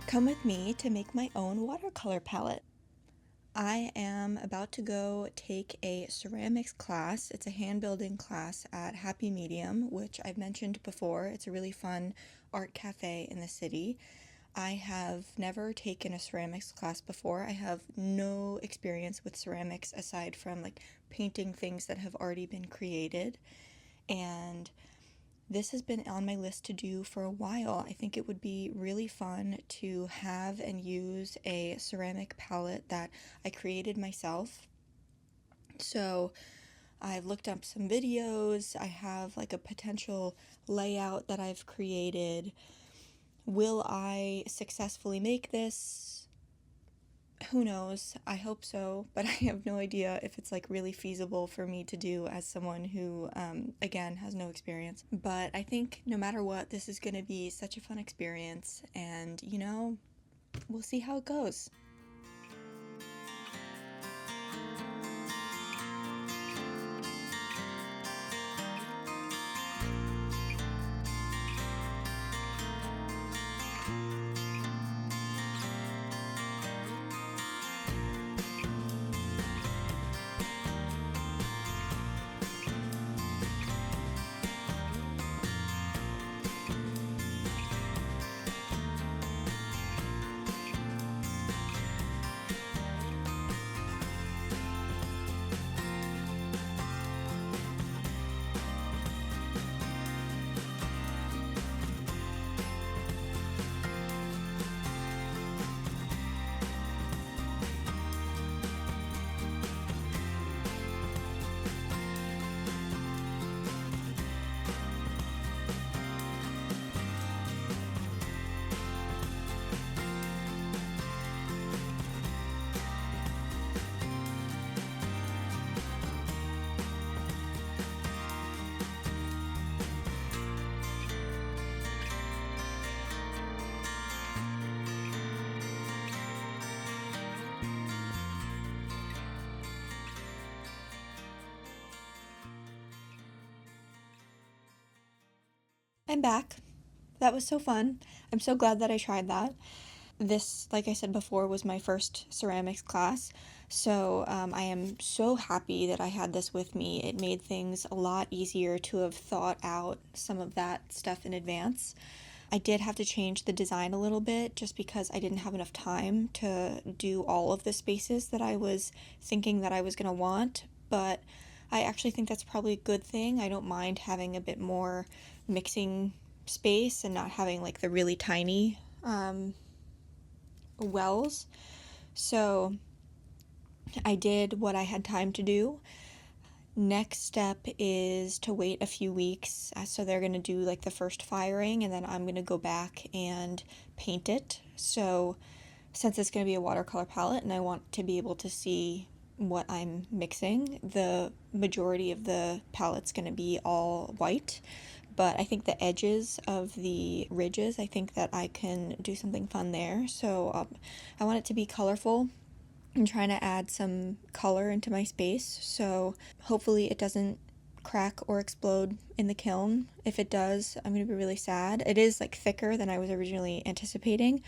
Come with me to make my own watercolor palette. I am about to go take a ceramics class. It's a hand building class at Happy Medium, which I've mentioned before. It's a really fun art cafe in the city. I have never taken a ceramics class before. I have no experience with ceramics aside from like painting things that have already been created. And this has been on my list to do for a while. I think it would be really fun to have and use a ceramic palette that I created myself. So I've looked up some videos. I have like a potential layout that I've created. Will I successfully make this? Who knows? I hope so, but I have no idea if it's like really feasible for me to do as someone who, again, has no experience. But I think no matter what, this is going to be such a fun experience, and we'll see how it goes. I'm back. That was so fun. I'm so glad that I tried that. This, like I said before, was my first ceramics class, so I am so happy that I had this with me. It made things a lot easier to have thought out some of that stuff in advance. I did have to change the design a little bit just because I didn't have enough time to do all of the spaces that I was thinking that I was going to want, but I actually think that's probably a good thing. I don't mind having a bit more mixing space and not having like the really tiny wells. So I did what I had time to do. Next step is to wait a few weeks. So they're going to do like the first firing, and then I'm going to go back and paint it. So since it's going to be a watercolor palette and I want to be able to see what I'm mixing, the majority of the palette's going to be all white. But I think the edges of the ridges, I think that I can do something fun there. So I want it to be colorful. I'm trying to add some color into my space, so hopefully it doesn't crack or explode in the kiln. If it does, I'm going to be really sad. It is like thicker than I was originally anticipating.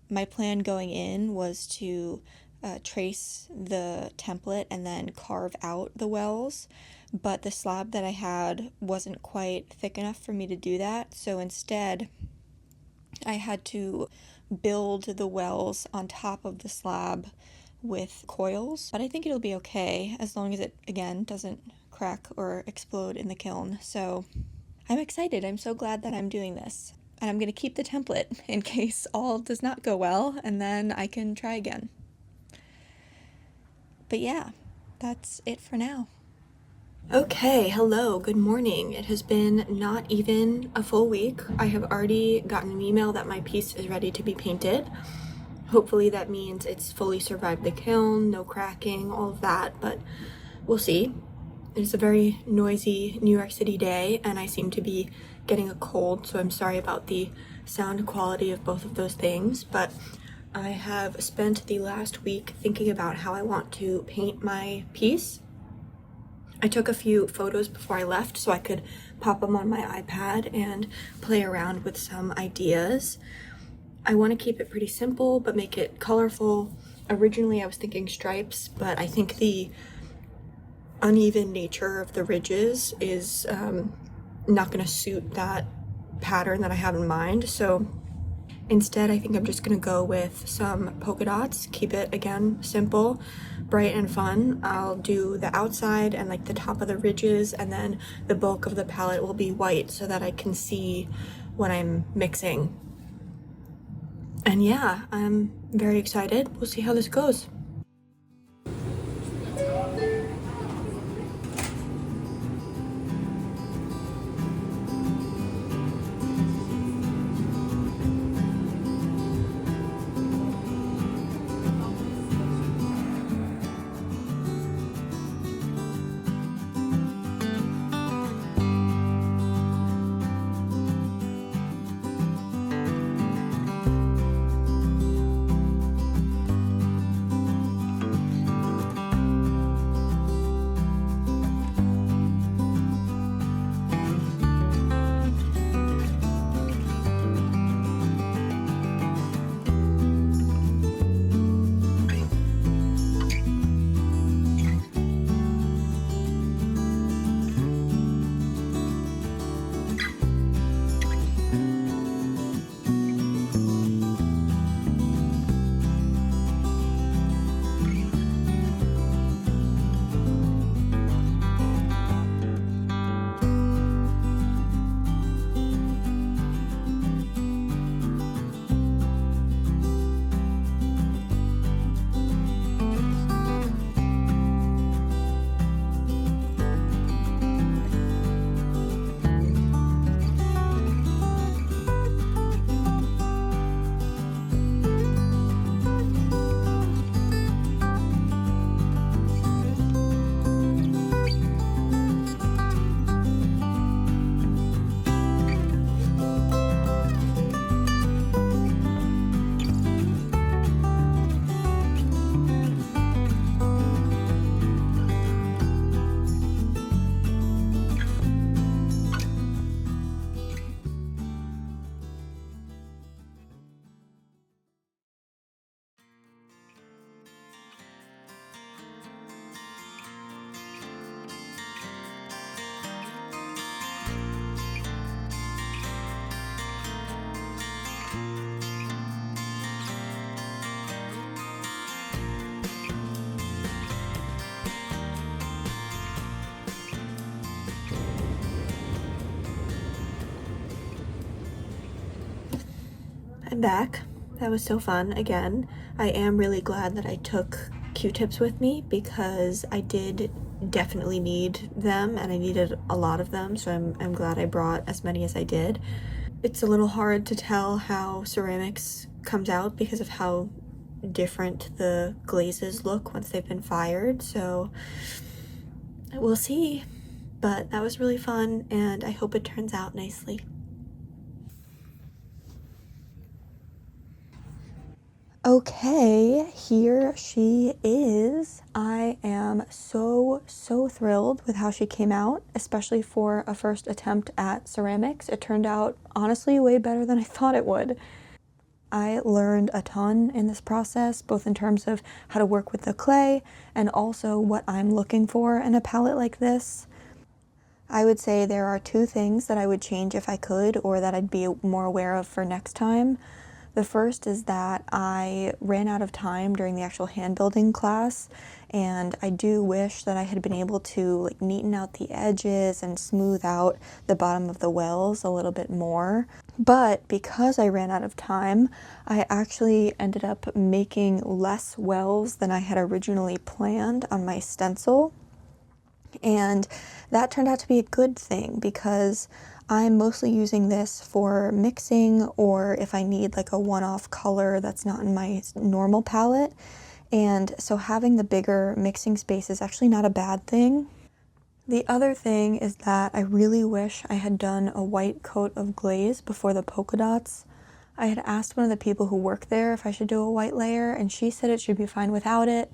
My plan going in was to trace the template and then carve out the wells, but the slab that I had wasn't quite thick enough for me to do that, so instead I had to build the wells on top of the slab with coils, but I think it'll be okay as long as it, again, doesn't crack or explode in the kiln. So I'm excited. I'm so glad that I'm doing this. And I'm going to keep the template in case all does not go well, and then I can try again. But yeah, that's it for now. Okay, hello, good morning. It has been not even a full week. I have already gotten an email that my piece is ready to be painted. Hopefully that means it's fully survived the kiln, no cracking, all of that, but we'll see. It's a very noisy New York City day, and I seem to be getting a cold, so I'm sorry about the sound quality of both of those things, but I have spent the last week thinking about how I want to paint my piece. I took a few photos before I left so I could pop them on my iPad and play around with some ideas. I want to keep it pretty simple, but make it colorful. Originally, I was thinking stripes, but I think the uneven nature of the ridges is not going to suit that pattern that I have in mind. So instead, I think I'm just going to go with some polka dots, keep it, again, simple, bright and fun. I'll do the outside and like the top of the ridges, and then the bulk of the palette will be white so that I can see when I'm mixing. And yeah, I'm very excited. We'll see how this goes. I'm back. That was so fun again. I am really glad that I took Q-tips with me because I did definitely need them, and I needed a lot of them, so I'm glad I brought as many as I did. It's a little hard to tell how ceramics comes out because of how different the glazes look once they've been fired, so we'll see. But that was really fun, and I hope it turns out nicely. Okay, here she is. I am so thrilled with how she came out, especially for a first attempt at ceramics. It turned out honestly way better than I thought it would. I learned a ton in this process, both in terms of how to work with the clay and also what I'm looking for in a palette like this. I would say there are two things that I would change if I could, or that I'd be more aware of for next time. The first is that I ran out of time during the actual hand building class, and I do wish that I had been able to like neaten out the edges and smooth out the bottom of the wells a little bit more. But because I ran out of time, I actually ended up making less wells than I had originally planned on my stencil. And that turned out to be a good thing because I'm mostly using this for mixing, or if I need like a one-off color that's not in my normal palette. And so having the bigger mixing space is actually not a bad thing. The other thing is that I really wish I had done a white coat of glaze before the polka dots. I had asked one of the people who work there if I should do a white layer, and she said it should be fine without it.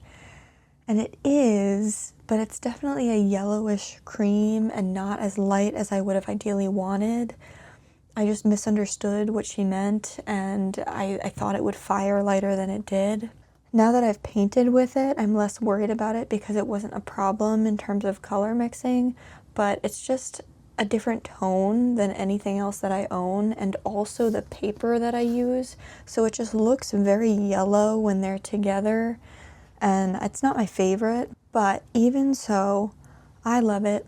And it is, but it's definitely a yellowish cream and not as light as I would have ideally wanted. I just misunderstood what she meant, and I thought it would fire lighter than it did. Now that I've painted with it, I'm less worried about it because it wasn't a problem in terms of color mixing, but it's just a different tone than anything else that I own, and also the paper that I use, so it just looks very yellow when they're together, and it's not my favorite, but even so, I love it.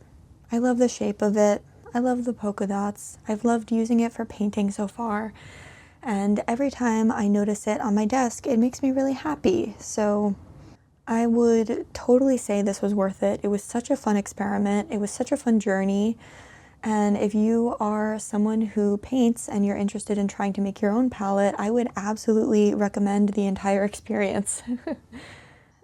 I love the shape of it. I love the polka dots. I've loved using it for painting so far, and every time I notice it on my desk, it makes me really happy. So I would totally say this was worth it. It was such a fun experiment. It was such a fun journey. And if you are someone who paints and you're interested in trying to make your own palette, I would absolutely recommend the entire experience.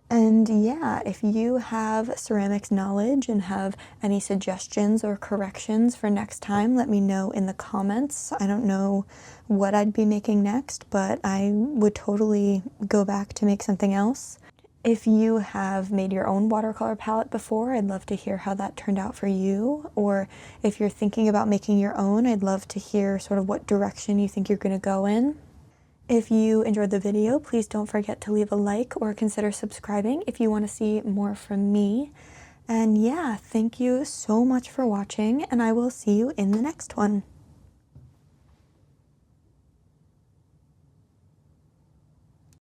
And yeah, if you have ceramics knowledge and have any suggestions or corrections for next time, let me know in the comments. I don't know what I'd be making next, but I would totally go back to make something else. If you have made your own watercolor palette before, I'd love to hear how that turned out for you. Or if you're thinking about making your own, I'd love to hear sort of what direction you think you're going to go in. If you enjoyed the video, please don't forget to leave a like or consider subscribing if you want to see more from me. And yeah, thank you so much for watching, and I will see you in the next one.